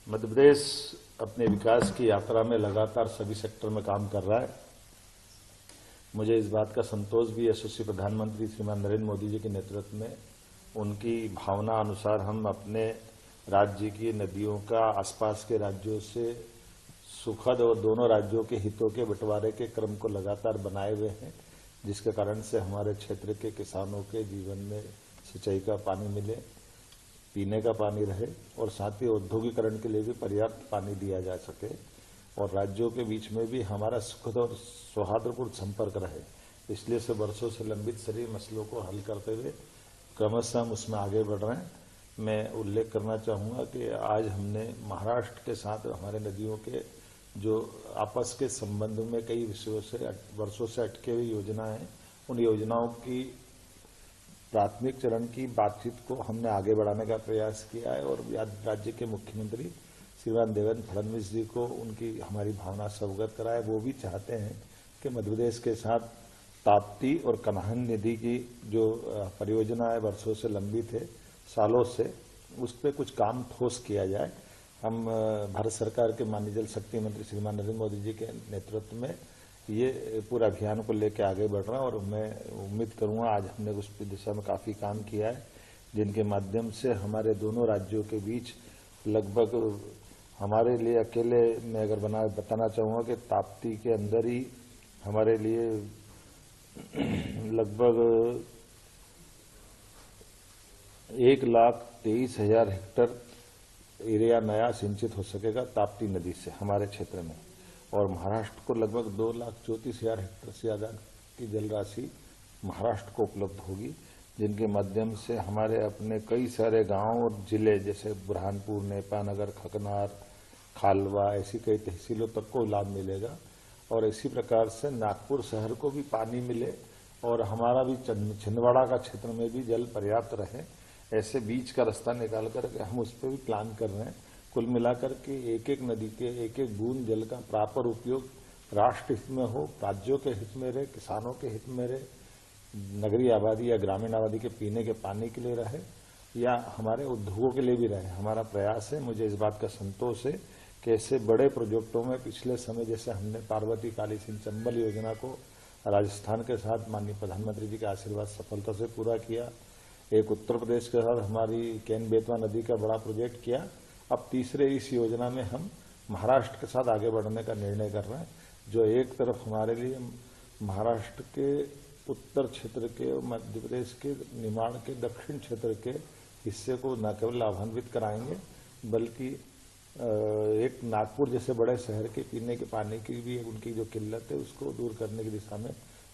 मध्य प्रदेश अपने विकास की यात्रा में लगातार सभी सेक्टर में काम कर रहा है। मुझे इस बात का संतोष भी यशस्वी प्रधानमंत्री श्रीमान नरेंद्र मोदी जी के नेतृत्व में उनकी भावना अनुसार हम अपने राज्य की नदियों का आसपास के राज्यों से सुखद और दोनों राज्यों के हितों के बंटवारे के क्रम को लगातार बनाए हुए हैं, जिसके कारण से हमारे क्षेत्र के किसानों के जीवन में सिंचाई का पानी मिले, पीने का पानी रहे और साथ ही औद्योगिकरण के लिए भी पर्याप्त पानी दिया जा सके और राज्यों के बीच में भी हमारा सुखद और सौहार्दपूर्ण संपर्क रहे। इसलिए से वर्षों से लंबित सभी मसलों को हल करते हुए क्रमशः हम उसमें आगे बढ़ रहे हैं। मैं उल्लेख करना चाहूँगा कि आज हमने महाराष्ट्र के साथ हमारे नदियों के जो आपस के संबंध में कई विषयों से वर्षों से अटके हुई योजनाएं हैं, उन योजनाओं की प्राथमिक चरण की बातचीत को हमने आगे बढ़ाने का प्रयास किया है और राज्य के मुख्यमंत्री श्रीमान देवेंद्र फडणवीस जी को उनकी हमारी भावना से अवगत कराए। वो भी चाहते हैं कि मध्य प्रदेश के साथ ताप्ती और कन्हान नदी की जो परियोजना है वर्षों से लंबित है, सालों से, उस पर कुछ काम ठोस किया जाए। हम भारत सरकार के माननीय जल शक्ति मंत्री श्रीमान नरेंद्र मोदी जी के नेतृत्व में ये पूरा अभियान को लेकर आगे बढ़ रहा है और मैं उम्मीद करूंगा आज हमने उस दिशा में काफी काम किया है, जिनके माध्यम से हमारे दोनों राज्यों के बीच लगभग हमारे लिए अकेले मैं अगर बताना चाहूँगा कि ताप्ती के अंदर ही हमारे लिए लगभग 1,23,000 हेक्टेयर एरिया नया सिंचित हो सकेगा ताप्ती नदी से हमारे क्षेत्र में, और महाराष्ट्र को लगभग 2,34,000 हेक्टेयर से ज्यादा की जल राशि महाराष्ट्र को उपलब्ध होगी, जिनके माध्यम से हमारे अपने कई सारे गांव और जिले जैसे बुरहानपुर, नेपानगर, खकनार, खालवा, ऐसी कई तहसीलों तक को लाभ मिलेगा और इसी प्रकार से नागपुर शहर को भी पानी मिले और हमारा भी छिंदवाड़ा का क्षेत्र में भी जल पर्याप्त रहे। ऐसे बीच का रास्ता निकाल कर हम उस पर भी प्लान कर रहे हैं। कुल मिलाकर के एक एक नदी के एक एक बूंद जल का प्रॉपर उपयोग राष्ट्र हित में हो, राज्यों के हित में रहे, किसानों के हित में रहे, नगरीय आबादी या ग्रामीण आबादी के पीने के पानी के लिए रहे या हमारे उद्योगों के लिए भी रहे। हमारा प्रयास है। मुझे इस बात का संतोष है कि ऐसे बड़े प्रोजेक्टों में पिछले समय जैसे हमने पार्वती काली सिंह चंबल योजना को राजस्थान के साथ माननीय प्रधानमंत्री जी के आशीर्वाद सफलता से पूरा किया, एक उत्तर प्रदेश के साथ हमारी केन बेतवा नदी का बड़ा प्रोजेक्ट किया। अब तीसरे इस योजना में हम महाराष्ट्र के साथ आगे बढ़ने का निर्णय कर रहे हैं, जो एक तरफ हमारे लिए महाराष्ट्र के उत्तर क्षेत्र के मध्य प्रदेश के निमाड़ के दक्षिण क्षेत्र के हिस्से को न केवल लाभान्वित कराएंगे बल्कि एक नागपुर जैसे बड़े शहर के पीने के पानी की भी उनकी जो किल्लत है उसको दूर करने की दिशा में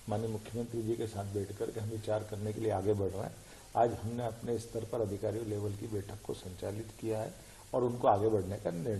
माननीय मुख्यमंत्री जी के साथ बैठ करके हम विचार करने के लिए आगे बढ़ रहे हैं। आज हमने अपने स्तर पर अधिकारियों लेवल की बैठक को संचालित किया है और उनको आगे बढ़ने का निर्णय